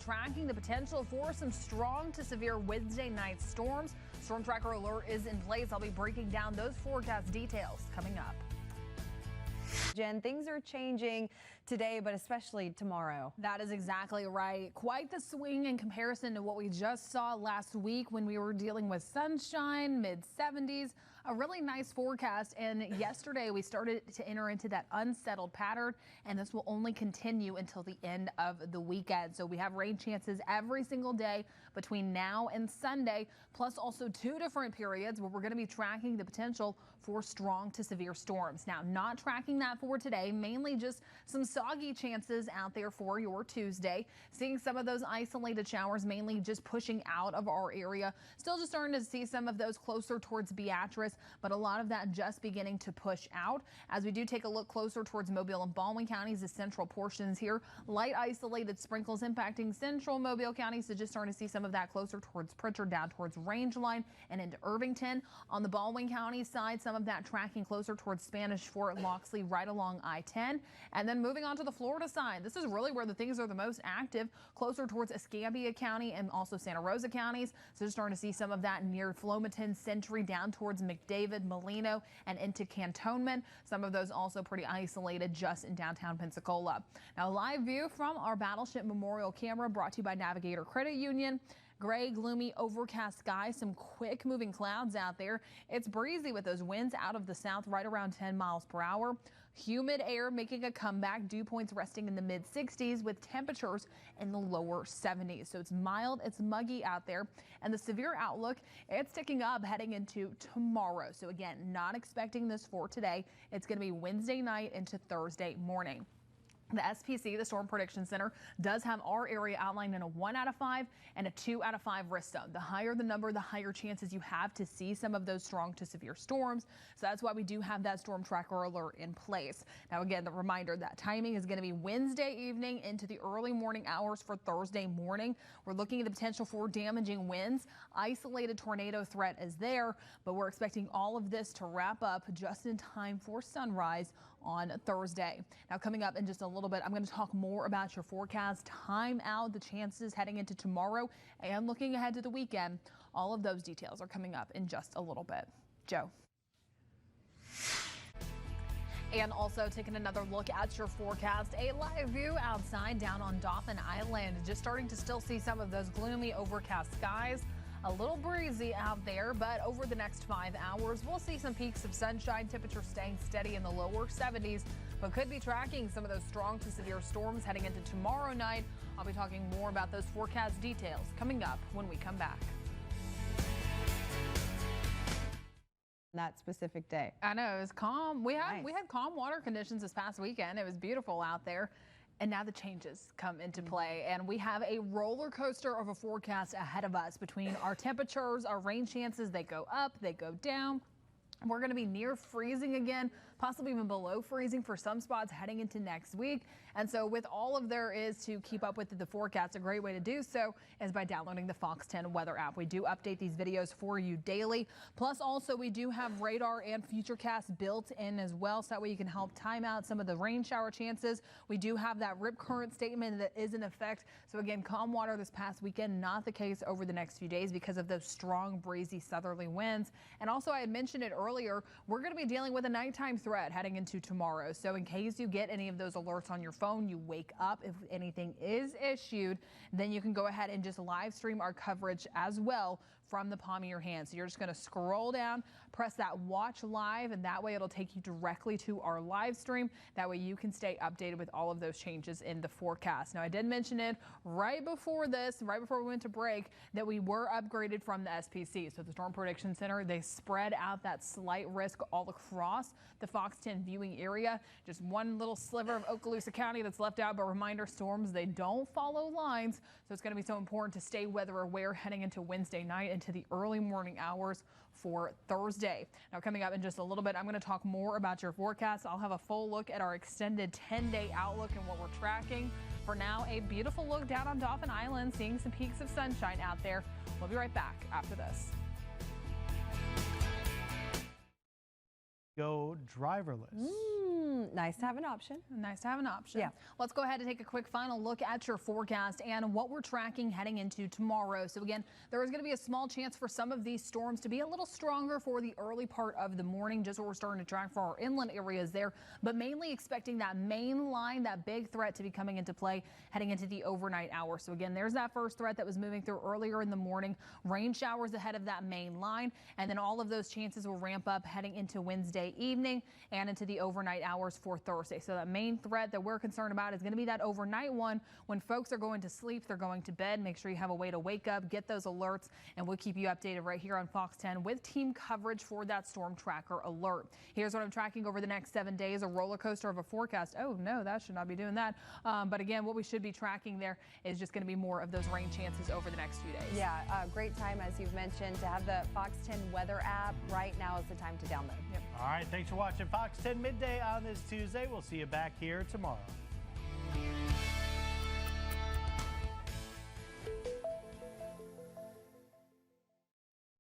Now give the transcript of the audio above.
tracking the potential for some strong to severe Wednesday night storms. Storm Tracker alert is in place. I'll be breaking down those forecast details coming up. Jen, things are changing today, but especially tomorrow. That is exactly right. Quite the swing in comparison to what we just saw last week when we were dealing with sunshine, mid-70s, a really nice forecast. And yesterday we started to enter into that unsettled pattern, and this will only continue until the end of the weekend. So we have rain chances every single day between now and Sunday, plus also 2 different periods where we're going to be tracking the potential for strong to severe storms. Now, not tracking that for today, mainly just some soggy chances out there for your Tuesday. Seeing some of those isolated showers mainly just pushing out of our area. Still just starting to see some of those closer towards Beatrice, but a lot of that just beginning to push out. As we do take a look closer towards Mobile and Baldwin counties, the central portions here, light isolated sprinkles impacting central Mobile counties. So just starting to see some of that closer towards Pritchard, down towards Rangeline and into Irvington. On the Baldwin County side, some of that tracking closer towards Spanish Fort, Loxley, right along I-10. And then moving on to the Florida side, this is really where the things are the most active, closer towards Escambia County and also Santa Rosa counties. So just starting to see some of that near Flomaton, Century, down towards McDavid, Molino, and into Cantonment. Some of those also pretty isolated just in downtown Pensacola. Now, live view from our Battleship Memorial camera brought to you by Navigator Credit Union. Gray, gloomy, overcast skies, some quick moving clouds out there. It's breezy with those winds out of the south right around 10 miles per hour. Humid air making a comeback. Dew points resting in the mid 60s with temperatures in the lower 70s. So it's mild, it's muggy out there. And the severe outlook, it's ticking up heading into tomorrow. So again, not expecting this for today. It's going to be Wednesday night into Thursday morning. The SPC, the Storm Prediction Center, does have our area outlined in a 1 out of 5 and a 2 out of 5 risk zone. The higher the number, the higher chances you have to see some of those strong to severe storms. So that's why we do have that Storm Tracker alert in place. Now, again, the reminder that timing is going to be Wednesday evening into the early morning hours for Thursday morning. We're looking at the potential for damaging winds. Isolated tornado threat is there, but we're expecting all of this to wrap up just in time for sunrise on Thursday. Now, coming up in just a little bit, I'm going to talk more about your forecast, time out, the chances heading into tomorrow, and looking ahead to the weekend. All of those details are coming up in just a little bit. Joe. And also taking another look at your forecast, a live view outside down on Dauphin Island. Just starting to still see some of those gloomy overcast skies. A little breezy out there, but over the next 5 hours, we'll see some peaks of sunshine, temperatures staying steady in the lower 70s, but could be tracking some of those strong to severe storms heading into tomorrow night. I'll be talking more about those forecast details coming up when we come back. That specific day. I know, it was calm. We had Nice. calm water conditions this past weekend. It was beautiful out there. And now the changes come into play, and we have a roller coaster of a forecast ahead of us between our temperatures, our rain chances. They go up, they go down. We're going to be near freezing again, possibly even below freezing for some spots heading into next week. And so with all of there is to keep up with the forecast, a great way to do so is by downloading the Fox 10 weather app. We do update these videos for you daily. Plus also we do have radar and futurecast built in as well, so that way you can help time out some of the rain shower chances. We do have that rip current statement that is in effect. So again, calm water this past weekend, not the case over the next few days because of those strong breezy southerly winds. And also I had mentioned it earlier, we're going to be dealing with a nighttime threat heading into tomorrow. So in case you get any of those alerts on your phone, you wake up, if anything is issued, then you can go ahead and just live stream our coverage as well from the palm of your hand. So you're just going to scroll down, press that watch live, and that way it'll take you directly to our live stream. That way you can stay updated with all of those changes in the forecast. Now, I did mention it right before this, right before we went to break, that we were upgraded from the SPC. So the Storm Prediction Center, they spread out that slight risk all across the Fox 10 viewing area. Just one little sliver of Okaloosa County that's left out, but reminder, storms, they don't follow lines. So it's going to be so important to stay weather aware heading into Wednesday night into the early morning hours for Thursday. Now, coming up in just a little bit, I'm going to talk more about your forecast. I'll have a full look at our extended 10-day outlook and what we're tracking. For now, a beautiful look down on Dauphin Island, seeing some peaks of sunshine out there. We'll be right back after this. go driverless. Nice to have an option. Nice to have an option. Yeah. Let's go ahead and take a quick final look at your forecast and what we're tracking heading into tomorrow. So again, there is going to be a small chance for some of these storms to be a little stronger for the early part of the morning, just what we're starting to track for our inland areas there, but mainly expecting that main line, that big threat to be coming into play heading into the overnight hours. So again, there's that first threat that was moving through earlier in the morning, rain showers ahead of that main line, and then all of those chances will ramp up heading into Wednesday evening and into the overnight hours for Thursday. So that main threat that we're concerned about is going to be that overnight one when folks are going to sleep, they're going to bed. Make sure you have a way to wake up, get those alerts, and we'll keep you updated right here on Fox 10 with team coverage for that storm tracker alert. Here's what I'm tracking over the next 7 days, a roller coaster of a forecast. Oh no, that should not be doing that. But again, what we should be tracking there is just going to be more of those rain chances over the next few days. Yeah, great time, as you've mentioned, to have the Fox 10 weather app. Right now is the time to download. Yep. All right, thanks for watching Fox 10 Midday on this Tuesday. We'll see you back here tomorrow.